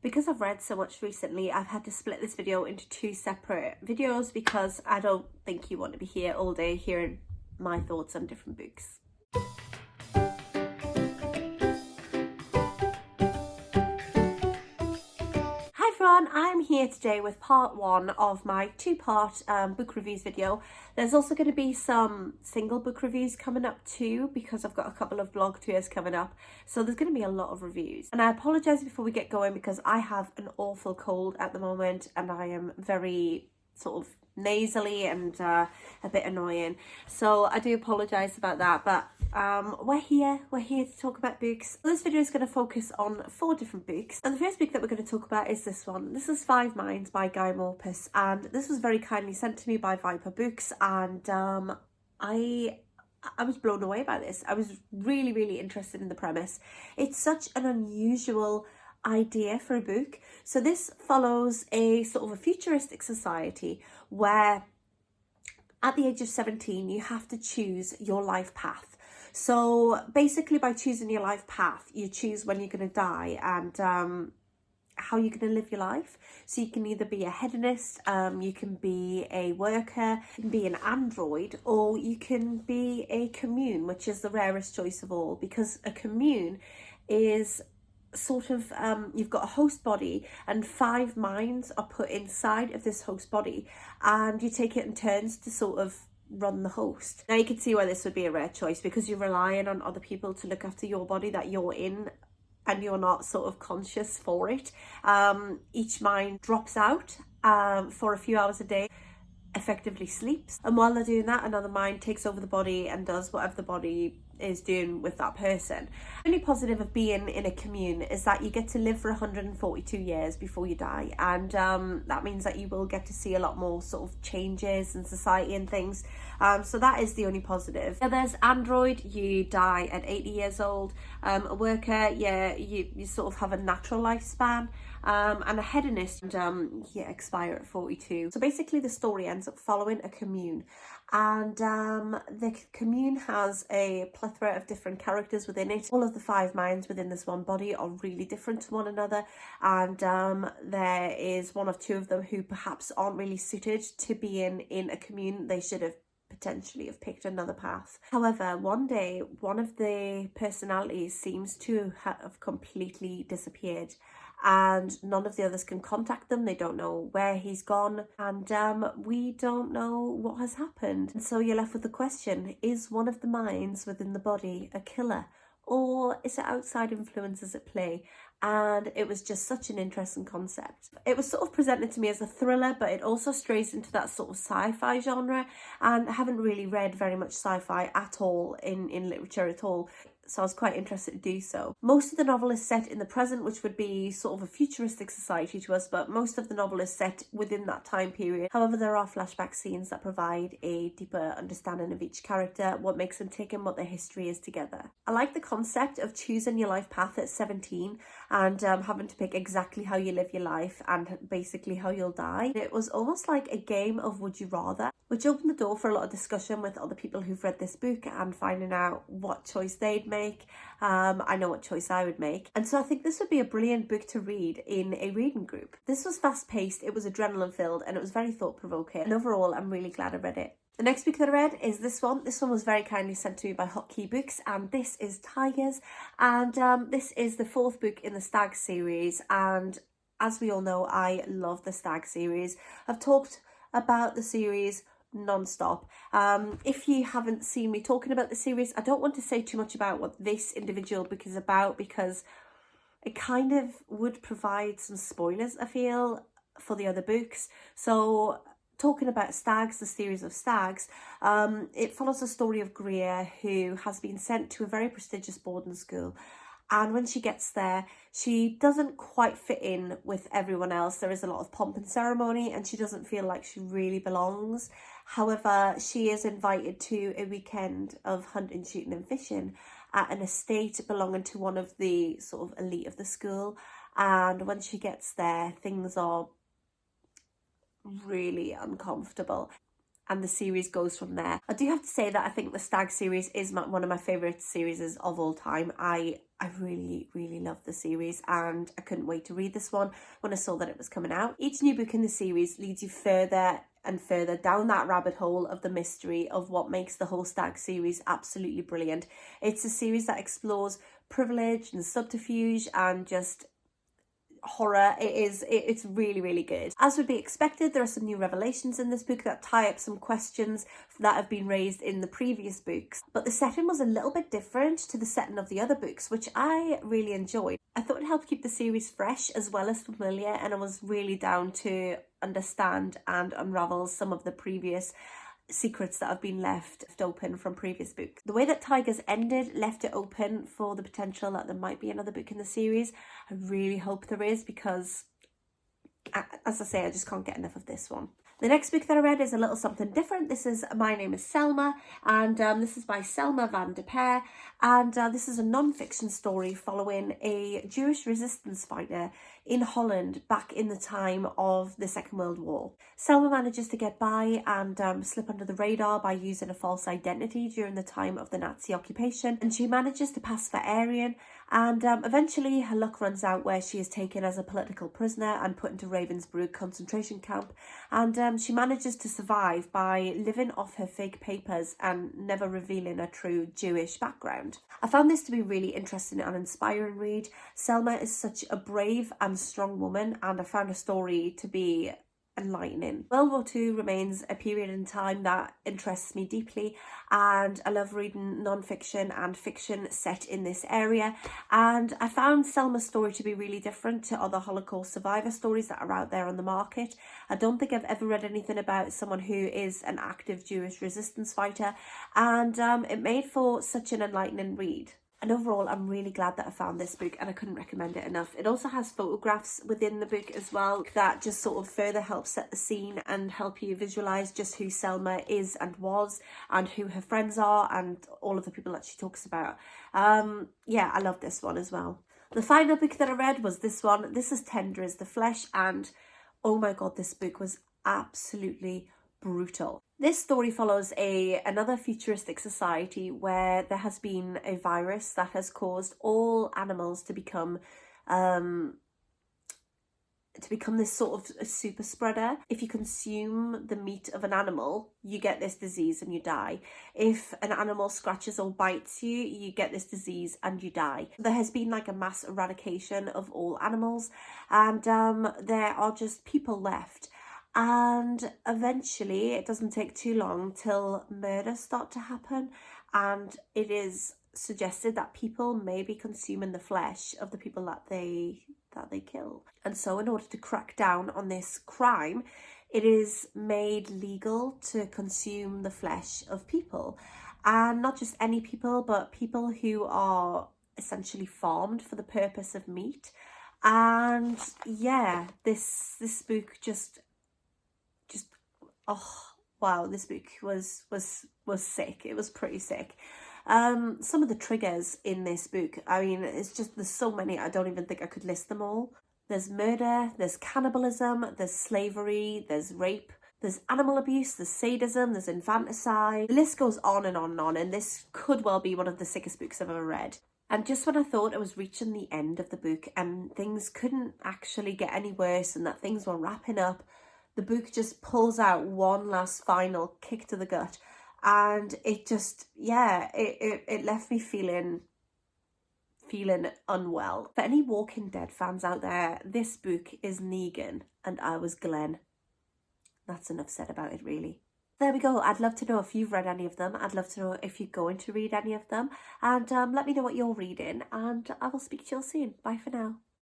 Because I've read so much recently, I've had to split this video into two separate videos because I don't think you want to be here all day hearing my thoughts on different books. Hi everyone, I'm here today with part one of my two-part book reviews video. There's also going to be some single book reviews coming up too, because I've got a couple of blog tours coming up, so there's going to be a lot of reviews. And I apologise before we get going because I have an awful cold at the moment and I am very sort of nasally and a bit annoying, so I do apologise about that, but we're here to talk about books. This video is going to focus on 4 different books, and the first book that we're going to talk about is this one. This is Five Minds by Guy Morpus, and this was very kindly sent to me by Viper Books, and I was blown away by this. I was really interested in the premise. It's such an unusual idea for a book. So this follows a sort of a futuristic society where at the age of 17 you have to choose your life path. So basically by choosing your life path, you choose when you're going to die and how you're going to live your life. So you can either be a hedonist, you can be a worker, you can be an android, or you can be a commune, which is the rarest choice of all, because a commune is sort of you've got a host body and 5 minds are put inside of this host body, and you take it in turns to sort of run the host. Now you can see why this would be a rare choice, because you're relying on other people to look after your body that you're in and you're not sort of conscious for it. Each mind drops out for a few hours a day, effectively sleeps, and while they're doing that, another mind takes over the body and does whatever the body is doing with that person. The only positive of being in a commune is that you get to live for 142 years before you die, and that means that you will get to see a lot more sort of changes in society and things, so that is the only positive. Now there's android, you die at 80 years old, a worker, yeah, you sort of have a natural lifespan, and a hedonist, and you expire at 42. So basically the story ends up following a commune, and the commune has a plethora of different characters within it. All of the 5 minds within this one body are really different to one another, and there is 1 or 2 of them who perhaps aren't really suited to being in a commune. They should have potentially have picked another path. However, one day one of the personalities seems to have completely disappeared, and none of the others can contact them. They don't know where he's gone, and we don't know what has happened. And so you're left with the question, is one of the minds within the body a killer, or is it outside influences at play? And it was just such an interesting concept. It was sort of presented to me as a thriller, but it also strays into that sort of sci-fi genre, and I haven't really read very much sci-fi at all in literature at all, so I was quite interested to do so. Most of the novel is set in the present, which would be sort of a futuristic society to us, but most of the novel is set within that time period. However, there are flashback scenes that provide a deeper understanding of each character, what makes them tick and what their history is together. I like the concept of choosing your life path at 17 and having to pick exactly how you live your life and basically how you'll die. It was almost like a game of would you rather, which opened the door for a lot of discussion with other people who've read this book and finding out what choice they'd make. I know what choice I would make, and so I think this would be a brilliant book to read in a reading group. This was fast paced, it was adrenaline filled, and it was very thought provoking, and overall I'm really glad I read it. The next book that I read is this one. This one was very kindly sent to me by Hotkey Books, and this is Tigers, and this is the 4th book in the Stag series, and as we all know, I love the Stag series. I've talked about the series non-stop. If you haven't seen me talking about the series, I don't want to say too much about what this individual book is about, because it kind of would provide some spoilers, I feel, for the other books. So talking about Stags, the series of Stags, it follows the story of Greer, who has been sent to a very prestigious boarding school, and when she gets there, she doesn't quite fit in with everyone else. There is a lot of pomp and ceremony, and she doesn't feel like she really belongs. However, she is invited to a weekend of hunting, shooting and fishing at an estate belonging to one of the sort of elite of the school. And when she gets there, things are really uncomfortable. and the series goes from there. I do have to say that I think the Stag series is one of my favourite series of all time. I really, really love the series, and I couldn't wait to read this one when I saw that it was coming out. Each new book in the series leads you further and further down that rabbit hole of the mystery of what makes the whole Stag series absolutely brilliant. It's a series that explores privilege and subterfuge and just horror. It's really, really good. As would be expected, there are some new revelations in this book that tie up some questions that have been raised in the previous books, but the setting was a little bit different to the setting of the other books, which I really enjoyed. I thought it helped keep the series fresh as well as familiar, and I was really down to understand and unravel some of the previous secrets that have been left open from previous books. The way that Tigers ended left it open for the potential that there might be another book in the series. I really hope there is, because as I say, I just can't get enough of this one. The next book that I read is a little something different. This is My Name is Selma, and this is by Selma van de Peer, and this is a non-fiction story following a Jewish resistance fighter in Holland back in the time of the Second World War. Selma manages to get by and slip under the radar by using a false identity during the time of the Nazi occupation, and she manages to pass for Aryan, and eventually her luck runs out where she is taken as a political prisoner and put into Ravensbrück concentration camp, and she manages to survive by living off her fake papers and never revealing her true Jewish background. I found this to be really interesting and inspiring read. Selma is such a brave and strong woman, and I found her story to be enlightening. World War II remains a period in time that interests me deeply, and I love reading non-fiction and fiction set in this area, and I found Selma's story to be really different to other Holocaust survivor stories that are out there on the market. I don't think I've ever read anything about someone who is an active Jewish resistance fighter, and it made for such an enlightening read. And overall, I'm really glad that I found this book, and I couldn't recommend it enough. It also has photographs within the book as well that just sort of further help set the scene and help you visualise just who Selma is and was, and who her friends are, and all of the people that she talks about. Yeah, I love this one as well. The final book that I read was this one. This is Tender as the Flesh, and oh my god, this book was absolutely brutal. This story follows another futuristic society where there has been a virus that has caused all animals to become this sort of a super spreader. If you consume the meat of an animal, you get this disease and you die. If an animal scratches or bites you, you get this disease and you die. There has been like a mass eradication of all animals, and there are just people left. And eventually, it doesn't take too long till murders start to happen, and it is suggested that people may be consuming the flesh of the people that they kill. And so in order to crack down on this crime, it is made legal to consume the flesh of people. And not just any people, but people who are essentially farmed for the purpose of meat. And yeah, this book just oh wow, this book was sick. It was pretty sick. Some of the triggers in this book, I mean, it's just, there's so many, I don't even think I could list them all. There's murder, there's cannibalism, there's slavery, there's rape, there's animal abuse, there's sadism, there's infanticide. The list goes on and on and on, and this could well be one of the sickest books I've ever read. And just when I thought I was reaching the end of the book and things couldn't actually get any worse and that things were wrapping up, the book just pulls out one last final kick to the gut, and it just, yeah, it left me feeling unwell. For any Walking Dead fans out there, this book is Negan and I was Glenn. That's enough said about it, really. There we go. I'd love to know if you've read any of them. I'd love to know if you're going to read any of them, and let me know what you're reading, and I will speak to you all soon. Bye for now.